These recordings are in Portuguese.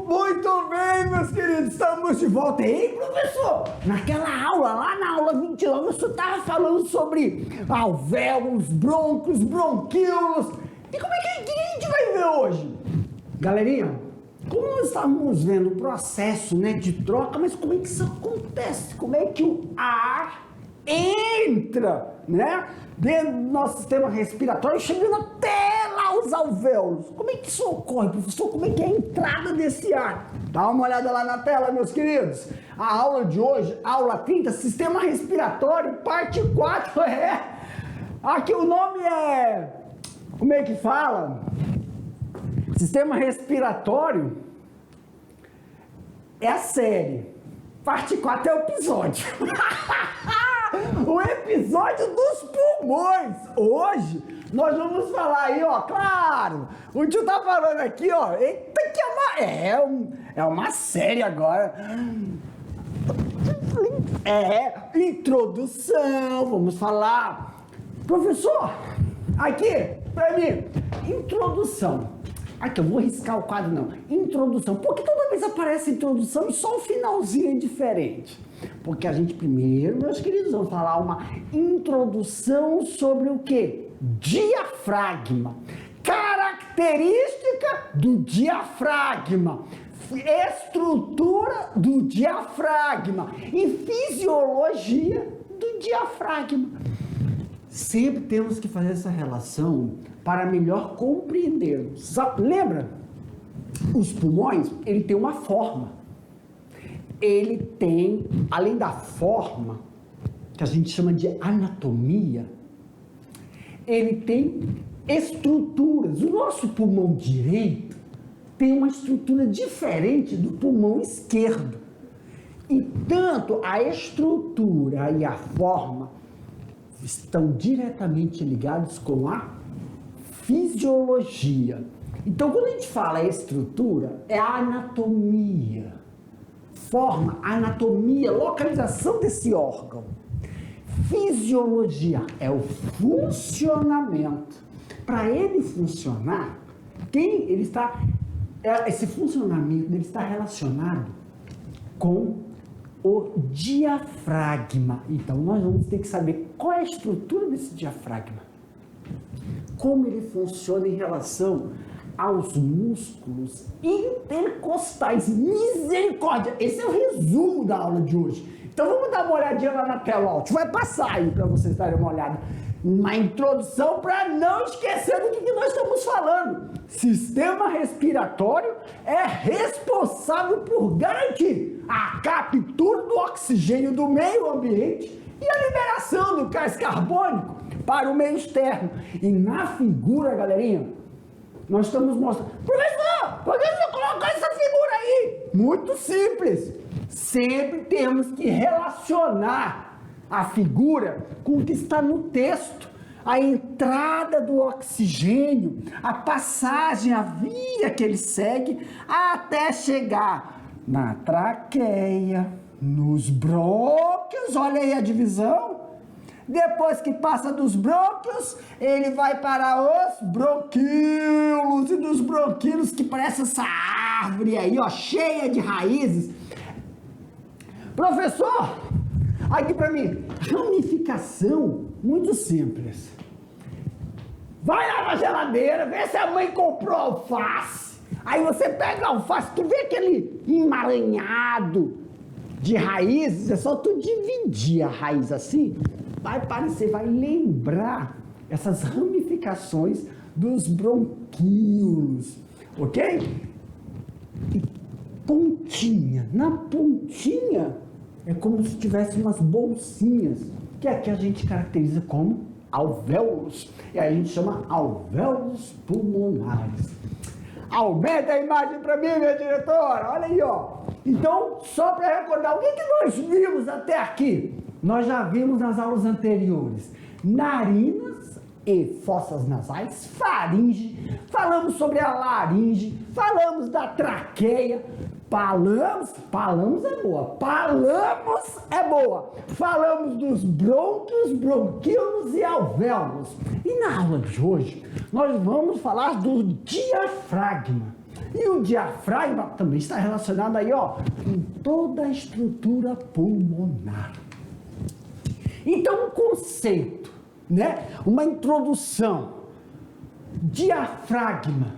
Muito bem, meus queridos, estamos de volta. Ei, professor, naquela aula, lá na aula 29, você estava falando sobre alvéolos, brônquios, bronquíolos. E como é que a gente vai ver hoje? Galerinha, como nós estávamos vendo o processo, né, de troca, mas como é que isso acontece? Como é que o ar entra, né, dentro do nosso sistema respiratório, chegando até lá os alvéolos? Como é que isso ocorre, professor? Como é que é a entrada desse ar? Dá uma olhada lá na tela, meus queridos. A aula de hoje, aula 30, sistema respiratório, parte 4, Aqui o nome é... Como é que fala? Sistema respiratório é a série. Parte 4 é o episódio. O episódio dos pulmões. Hoje nós vamos falar aí, ó, claro. O tio tá falando aqui, ó. Eita, que é uma série agora. Introdução. Vamos falar. Professor, aqui, pra mim, introdução. Aqui, eu vou riscar o quadro, não. Introdução. Por que toda vez aparece introdução e só o finalzinho é diferente? Porque a gente primeiro, meus queridos, vamos falar uma introdução sobre o quê? Diafragma. Característica do diafragma. Estrutura do diafragma. E fisiologia do diafragma. Sempre temos que fazer essa relação para melhor compreendermos. Lembra? Os pulmões, ele tem uma forma. Ele tem, além da forma, que a gente chama de anatomia, ele tem estruturas. O nosso pulmão direito tem uma estrutura diferente do pulmão esquerdo. E tanto a estrutura e a forma estão diretamente ligados com a fisiologia. Então, quando a gente fala estrutura, é a anatomia. Forma, anatomia, localização desse órgão. Fisiologia é o funcionamento. Para ele funcionar, esse funcionamento dele está relacionado com o diafragma. Então, nós vamos ter que saber qual é a estrutura desse diafragma, como ele funciona em relação aos músculos intercostais. Misericórdia! Esse é o resumo da aula de hoje. Então, vamos dar uma olhadinha lá na tela, ó. Vai passar aí para vocês darem uma olhada. Uma introdução para não esquecer do que nós estamos falando. Sistema respiratório é responsável por garantir a captura do oxigênio do meio ambiente e a liberação do gás carbônico para o meio externo. E na figura, galerinha, nós estamos mostrando... Professor, por que você colocou essa figura aí? Muito simples. Sempre temos que relacionar a figura com o que está no texto. A entrada do oxigênio, a passagem, a via que ele segue até chegar na traqueia, nos brônquios, olha aí a divisão. Depois que passa dos brônquios, ele vai para os bronquíolos, e dos bronquíolos, que parece essa árvore aí, ó, cheia de raízes. Professor, aqui para mim, ramificação, muito simples. Vai lá na geladeira, vê se a mãe comprou alface. Aí você pega a alface, tu vê aquele emaranhado de raízes, é só tu dividir a raiz assim, vai parecer, vai lembrar essas ramificações dos bronquíolos, ok? E pontinha, na pontinha é como se tivesse umas bolsinhas, que aqui a gente caracteriza como alvéolos, e aí a gente chama alvéolos pulmonares. Aumenta a imagem para mim, minha diretora, olha aí, ó. Então, só para recordar, o que nós vimos até aqui? Nós já vimos nas aulas anteriores narinas e fossas nasais, faringe, falamos sobre a laringe, falamos da traqueia, palamos é boa, falamos dos brônquios, bronquíolos e alvéolos. E na aula de hoje, nós vamos falar do diafragma. E o diafragma também está relacionado aí, ó, com toda a estrutura pulmonar. Então, um conceito, né? Uma introdução. Diafragma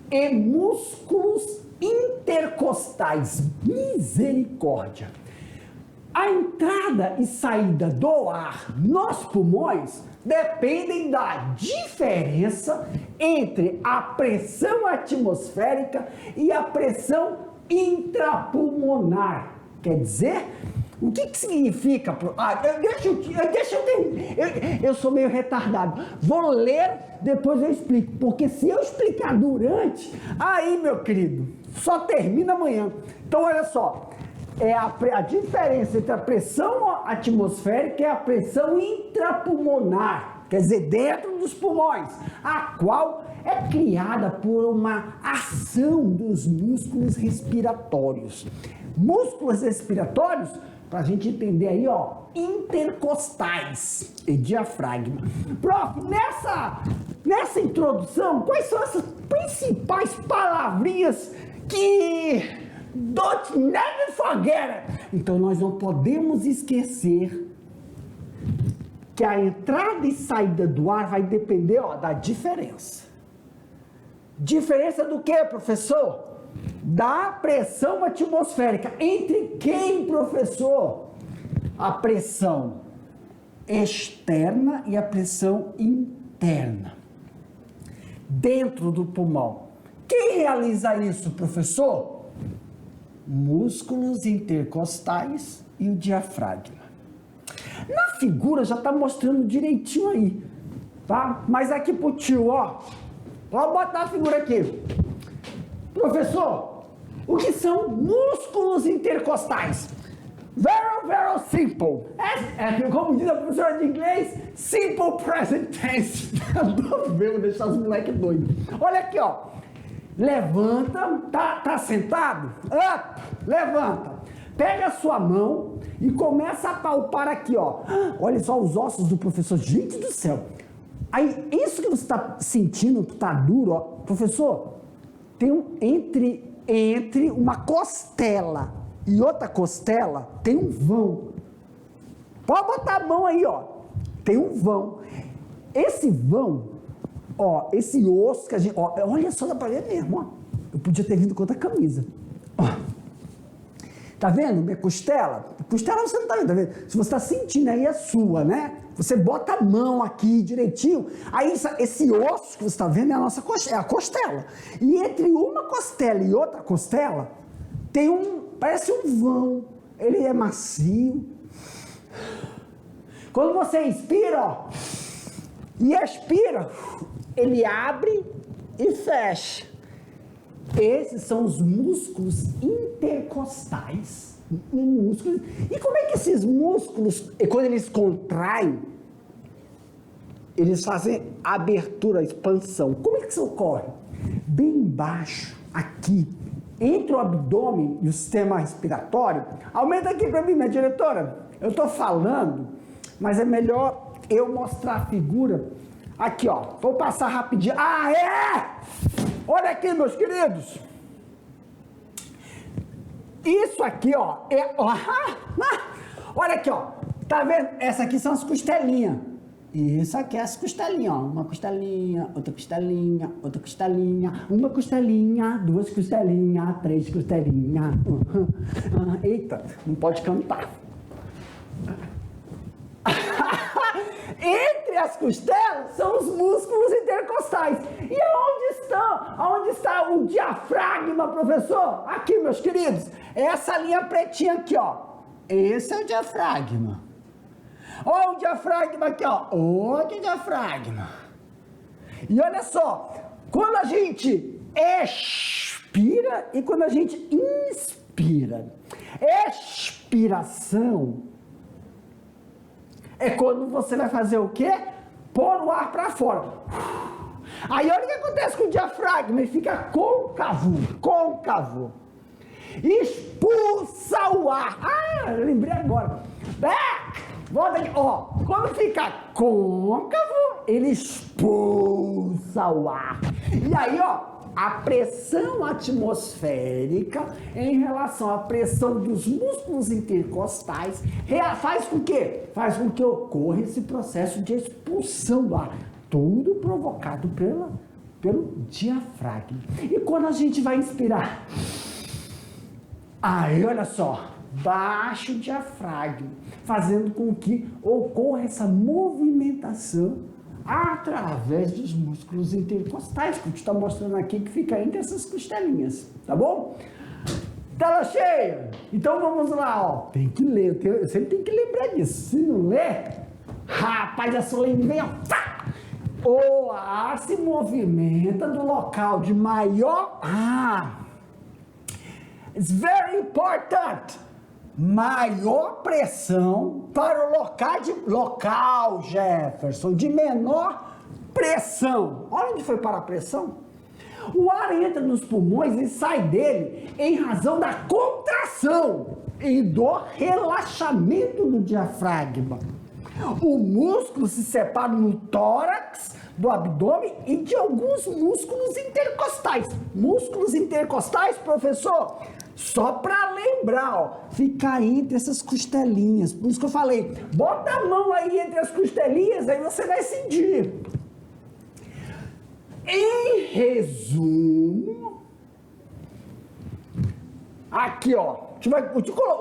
e músculos intercostais. Misericórdia. A entrada e saída do ar nos pulmões dependem da diferença entre a pressão atmosférica e a pressão intrapulmonar. Quer dizer, o que significa? Deixa eu terminar. Eu sou meio retardado. Vou ler, depois eu explico. Porque se eu explicar durante, aí, meu querido, só termina amanhã. Então, olha só. A diferença entre a pressão atmosférica e a pressão intrapulmonar, quer dizer, dentro dos pulmões, a qual é criada por uma ação dos músculos respiratórios. Músculos respiratórios, para a gente entender aí, ó, intercostais e diafragma. Prof, nessa introdução, quais são essas principais palavrinhas que... Don't never forget it. Então, nós não podemos esquecer que a entrada e saída do ar vai depender, ó, da diferença. Diferença do que, professor? Da pressão atmosférica. Entre quem, professor? A pressão externa e a pressão interna. Dentro do pulmão. Quem realiza isso, professor? Músculos intercostais e o diafragma. Na figura já está mostrando direitinho aí, tá? Mas aqui pro tio, ó, vamos botar a figura aqui. Professor, o que são músculos intercostais? Very, very simple. Como diz a professora de inglês, simple present tense. Vou deixar os moleques doidos. Olha aqui, ó. Levanta, tá sentado? Up, levanta. Pega a sua mão e começa a palpar aqui, ó. Olha só os ossos do professor. Gente do céu. Aí, isso que você está sentindo, que tá duro, ó. Professor, tem entre uma costela e outra costela, tem um vão. Pode botar a mão aí, ó. Tem um vão. Esse vão... Ó, esse osso que a gente... Ó, olha só, dá pra ver mesmo, ó. Eu podia ter vindo com outra camisa. Ó. Tá vendo minha costela? Costela você não tá vendo, tá vendo? Se você tá sentindo aí, é sua, né? Você bota a mão aqui direitinho. Aí esse osso que você tá vendo é a nossa costela, é a costela. E entre uma costela e outra costela, tem parece um vão. Ele é macio. Quando você inspira, ó, e expira, ele abre e fecha. Esses são os músculos intercostais. E como é que esses músculos, quando eles contraem, eles fazem abertura, expansão? Como é que isso ocorre? Bem embaixo, aqui, entre o abdômen e o sistema respiratório. Aumenta aqui para mim, minha diretora. Eu estou falando, mas é melhor eu mostrar a figura. Aqui, ó, vou passar rapidinho. Ah, é! Olha aqui, meus queridos. Isso aqui, ó, olha aqui, ó. Tá vendo? Essa aqui são as costelinhas. Isso aqui é as costelinhas, ó. Uma costelinha, outra costelinha, outra costelinha. Uma costelinha, duas costelinhas, três costelinhas. Eita, não pode cantar. Entre as costelas são os músculos intercostais. E aonde está o diafragma, professor? Aqui, meus queridos. Essa linha pretinha aqui, ó. Esse é o diafragma. Olha o diafragma aqui, ó. Outro diafragma. E olha só, quando a gente expira e quando a gente inspira. Expiração é quando você vai fazer o quê? Pôr o ar para fora. Aí olha o que acontece com o diafragma, ele fica côncavo. Expulsa o ar. Ah, eu lembrei agora. Volta aqui, ó. Quando fica côncavo, ele expulsa o ar. E aí, ó, a pressão atmosférica em relação à pressão dos músculos intercostais faz com que? Faz com que ocorra esse processo de expulsão do ar, tudo provocado pelo diafragma. E quando a gente vai inspirar? Aí, olha só, baixa o diafragma, fazendo com que ocorra essa movimentação através dos músculos intercostais, que a gente está mostrando aqui, que fica entre essas costelinhas, tá bom? Tela cheia? Então vamos lá, ó. Tem que ler, eu sempre tenho que lembrar disso. Se não ler, rapaz, a solene vem, ó. O ar se movimenta do local de maior... It's very important. Maior pressão para o local, Jefferson, de menor pressão. Olha onde foi parar a pressão. O ar entra nos pulmões e sai dele em razão da contração e do relaxamento do diafragma. O músculo se separa no tórax, do abdômen e de alguns músculos intercostais. Músculos intercostais, professor? Só para lembrar, ó, fica entre essas costelinhas. Por isso que eu falei, bota a mão aí entre as costelinhas, aí você vai sentir. Em resumo, aqui, ó,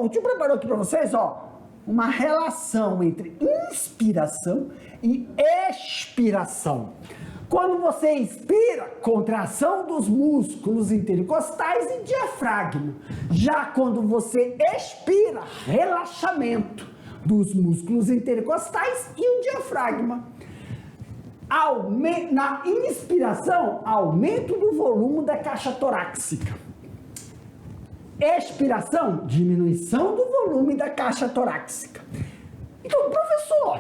o tio preparou aqui para vocês, ó, uma relação entre inspiração e expiração. Quando você inspira, contração dos músculos intercostais e diafragma. Já quando você expira, relaxamento dos músculos intercostais e o diafragma. Na inspiração, aumento do volume da caixa torácica. Expiração, diminuição do volume da caixa torácica. Então, professor,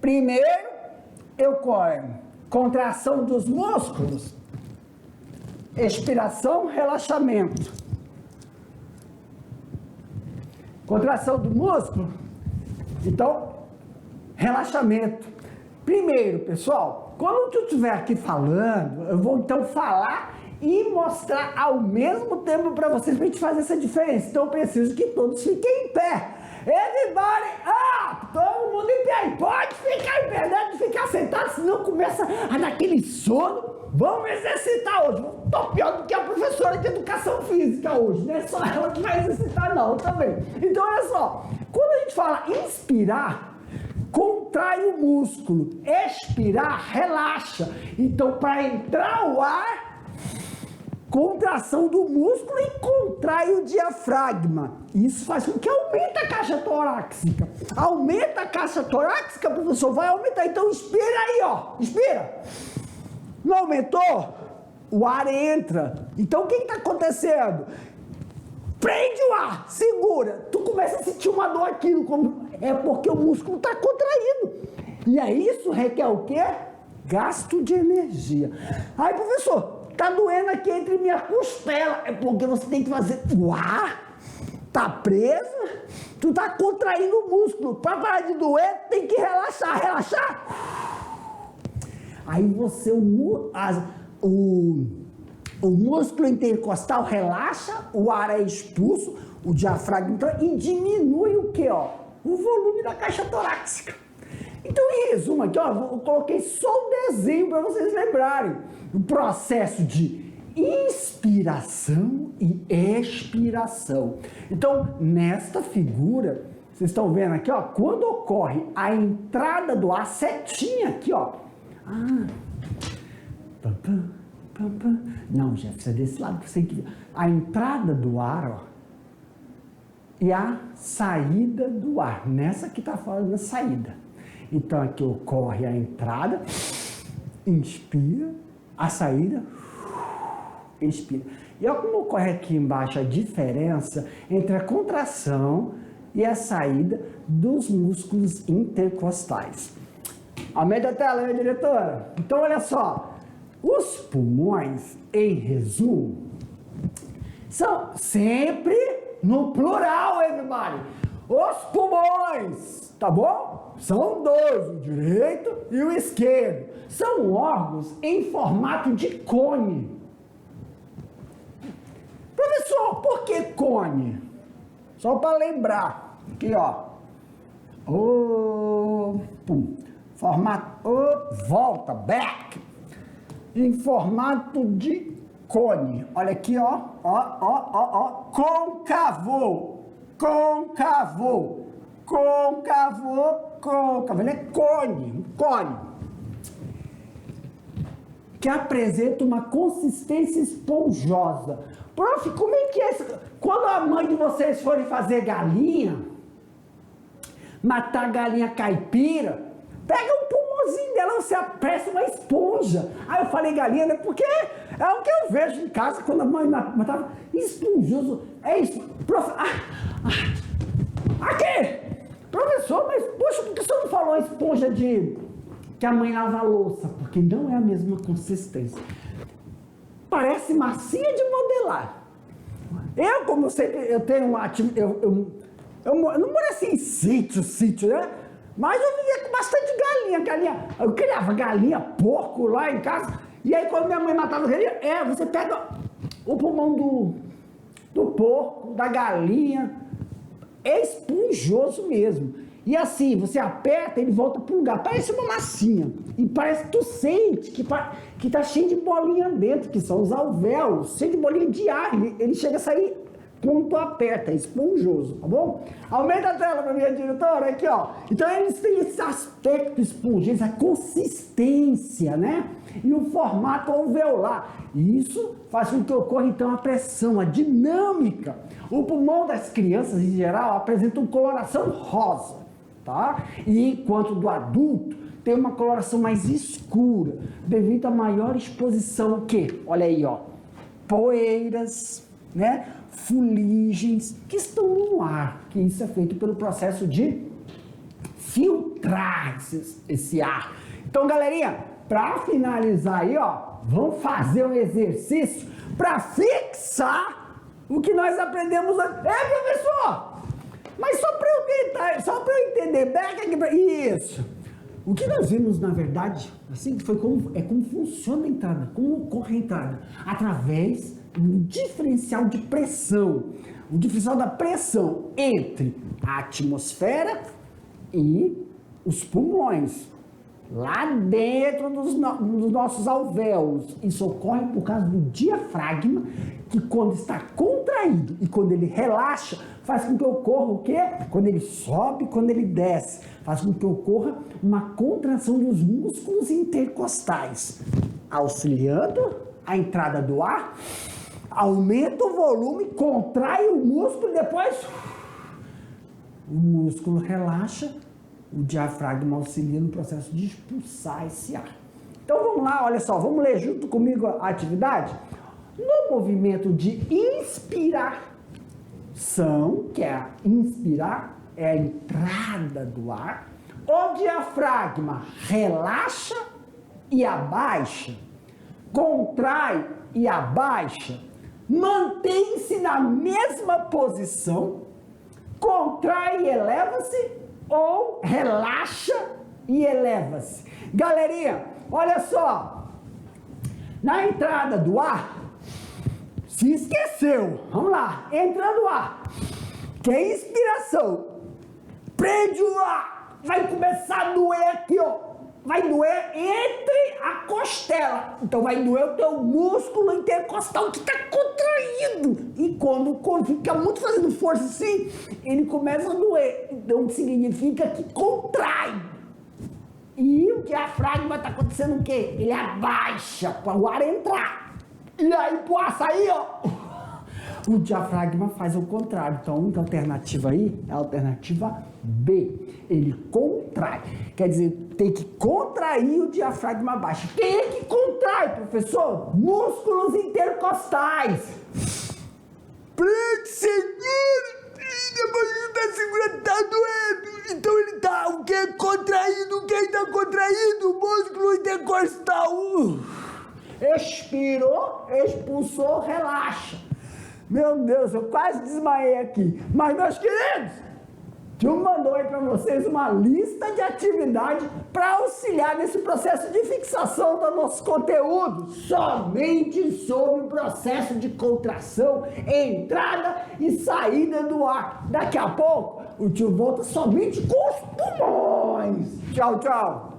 primeiro ocorre contração dos músculos, expiração, relaxamento. Contração do músculo, então, relaxamento. Primeiro, pessoal, quando eu estiver aqui falando, eu vou então falar e mostrar ao mesmo tempo para vocês, para a gente fazer essa diferença. Então, eu preciso que todos fiquem em pé. Everybody up! Todo mundo em pé. Pode ficar em pé, não é de ficar sentado, senão começa a dar aquele sono. Vamos exercitar hoje. Tô pior do que a professora de educação física hoje. Não é só ela que vai exercitar, não, também. Então, olha só. Quando a gente fala inspirar, contrai o músculo. Expirar, relaxa. Então, para entrar o ar, contração do músculo e contrai o diafragma. Isso faz com que aumente a caixa torácica. Aumenta a caixa torácica, professor, vai aumentar. Então, inspira aí, ó. Inspira. Não aumentou? O ar entra. Então, o que está acontecendo? Prende o ar, segura. Tu começa a sentir uma dor aqui. É porque o músculo está contraído. E aí, isso requer o quê? Gasto de energia. Aí, professor, tá doendo aqui entre minha costela. É porque você tem que fazer... O ar tá preso, tu tá contraindo o músculo. Para parar de doer, tem que relaxar. Relaxar. Aí você... O músculo intercostal relaxa, o ar é expulso, o diafragma entra e diminui o quê, ó? O volume da caixa torácica. Então, em resumo aqui, ó, eu coloquei só um desenho para vocês lembrarem. O processo de inspiração e expiração. Então, nesta figura, vocês estão vendo aqui, ó, quando ocorre a entrada do ar, setinha aqui, ó. Não, Jefferson, é desse lado que você tem que ver. A entrada do ar, ó, e a saída do ar. Nessa que está falando da saída. Então, aqui ocorre a entrada, inspira, a saída, expira. E olha como ocorre aqui embaixo a diferença entre a contração e a saída dos músculos intercostais. Aumenta a tela, minha diretora. Então, olha só. Os pulmões, em resumo, são sempre no plural, everybody. Os pulmões, tá bom? São dois, o direito e o esquerdo. São órgãos em formato de cone. cone. Só para lembrar. Aqui, ó. Pum. Formato, volta, back. Em formato de cone. Olha aqui, ó. Côncavo. Ele é cone. Um cone. Que apresenta uma consistência esponjosa. Prof, como é que é isso? Quando a mãe de vocês forem fazer galinha, matar galinha caipira, pega um pulmãozinho dela, você apressa uma esponja. Aí eu falei galinha, né? Porque é o que eu vejo em casa quando a mãe matava. Esponjoso. É isso. Prof, aqui! Professor, mas poxa, por que você não falou esponja de que a mãe lava a louça? Porque não é a mesma consistência. Parece massinha de modelar. Eu, como sempre, eu tenho uma... Eu não moro assim em sítio, né? Mas eu vivia com bastante galinha. Eu criava galinha, porco lá em casa. E aí, quando minha mãe matava galinha, você pega o pulmão do porco, da galinha. É esponjoso mesmo. E assim, você aperta, ele volta pro lugar. Parece uma massinha. E parece que tu sente que tá cheio de bolinha dentro, que são os alvéolos, cheio de bolinha de ar. Ele chega a sair quando tu aperta, é esponjoso, tá bom? Aumenta a tela pra minha diretora, aqui, ó. Então eles têm esse aspecto esponjoso, a consistência, né? E o formato alveolar. Isso faz com que ocorra, então, a pressão, a dinâmica. O pulmão das crianças, em geral, apresenta uma coloração rosa, tá? E enquanto do adulto tem uma coloração mais escura, devido à maior exposição, o quê? Olha aí, ó. Poeiras, né? Fuligens que estão no ar, que isso é feito pelo processo de filtrar esse ar. Então, galerinha, para finalizar aí, ó, vamos fazer um exercício para fixar o que nós aprendemos antes. Professor, mas só para eu entender, isso. O que nós vimos, na verdade, assim, foi como funciona a entrada, como ocorre a entrada, através do diferencial de pressão, o diferencial da pressão entre a atmosfera e os pulmões, lá dentro dos nossos alvéolos. Isso ocorre por causa do diafragma, que quando está contraído e quando ele relaxa, faz com que ocorra o quê? Quando ele sobe, quando ele desce, faz com que ocorra uma contração dos músculos intercostais, auxiliando a entrada do ar, aumenta o volume, contrai o músculo e depois o músculo relaxa, o diafragma auxilia no processo de expulsar esse ar. Então vamos lá, olha só, vamos ler junto comigo a atividade? No movimento de inspiração, que é inspirar, é a entrada do ar, o diafragma relaxa e abaixa, contrai e abaixa, mantém-se na mesma posição, contrai e eleva-se, ou relaxa e eleva-se. Galerinha, olha só, na entrada do ar, se esqueceu, vamos lá, entrando o ar, que é inspiração, prende o ar, vai começar a doer aqui, ó. Vai doer entre a costela. Então vai doer o teu músculo intercostal que está contraído. E quando fica muito fazendo força assim, ele começa a doer. Então significa que contrai. E o diafragma está acontecendo o quê? Ele abaixa para o ar entrar. E aí pro ar sair, ó. O diafragma faz o contrário. Então a única alternativa aí é a alternativa B. Ele contrai. Quer dizer, tem que contrair o diafragma abaixo. Quem é que contrai, professor? Músculos intercostais. Prende, segura. Depois tá segurando, tá doendo. Então ele tá o que? Contraído. Quem tá contraído? O músculo intercostal. Expirou, expulsou, relaxa. Meu Deus, eu quase desmaiei aqui. Mas, meus queridos, tio mandou aí para vocês uma lista de atividades para auxiliar nesse processo de fixação do nosso conteúdo, somente sobre o processo de contração, entrada e saída do ar. Daqui a pouco, o tio volta somente com os pulmões. Tchau, tchau.